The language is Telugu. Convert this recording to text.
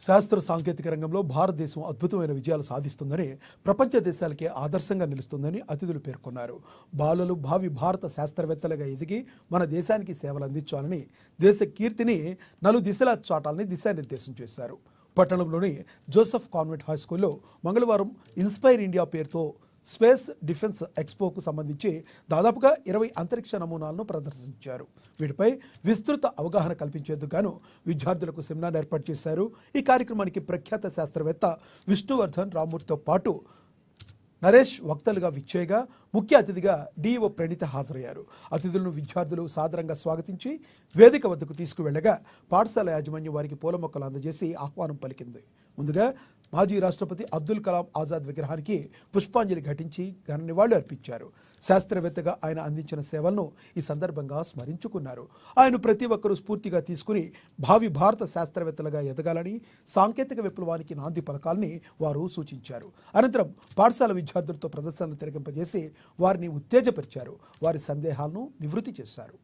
శాస్త్ర సాంకేతిక రంగంలో భారతదేశం అద్భుతమైన విజయాలు సాధిస్తుందని, ప్రపంచ దేశాలకే ఆదర్శంగా నిలుస్తుందని అతిథులు పేర్కొన్నారు. బాలలు భావి భారత శాస్త్రవేత్తలుగా ఎదిగి మన దేశానికి సేవలు అందించాలని, దేశ కీర్తిని నలుదిశలా చాటాలని దిశానిర్దేశం చేశారు. పట్టణంలోని జోసెఫ్ కాన్వెంట్ హై స్కూల్లో మంగళవారం ఇన్స్పైర్ ఇండియా పేరుతో స్పేస్ డిఫెన్స్ ఎక్స్పోకు సంబంధించి దాదాపుగా 20 అంతరిక్ష నమూనాలను ప్రదర్శించారు. వీటిపై విస్తృత అవగాహన కల్పించేందుకు గాను విద్యార్థులకు సెమినార్ ఏర్పాటు చేశారు. ఈ కార్యక్రమానికి ప్రఖ్యాత శాస్త్రవేత్త విష్ణువర్ధన్ రామూర్తితో పాటు నరేష్ వక్తలుగా విచ్చేయగా ముఖ్య అతిథిగా డిఓ ప్రణీత హాజరయ్యారు. అతిథులను విద్యార్థులు సాదరంగా స్వాగతించి వేదిక వద్దకు తీసుకువెళ్లగా పాఠశాల యాజమాన్యం వారికి పూల మొక్కలు అందజేసి ఆహ్వానం పలికింది. ముందుగా మాజీ రాష్ట్రపతి అబ్దుల్ కలాం ఆజాద్ విగ్రహానికి పుష్పాంజలి ఘటించి ఘన నివాళులు అర్పించారు. శాస్త్రవేత్తగా ఆయన అందించిన సేవలను ఈ సందర్భంగా స్మరించుకున్నారు. ఆయన ప్రతి ఒక్కరూ స్ఫూర్తిగా తీసుకుని భావి భారత శాస్త్రవేత్తలుగా ఎదగాలని, సాంకేతిక విప్లవానికి నాంది పలకాలని వారు సూచించారు. అనంతరం పాఠశాల విద్యార్థులతో ప్రదర్శనలు తిలకింపజేసి వారిని ఉత్తేజపరిచారు. వారి సందేహాలను నివృత్తి చేశారు.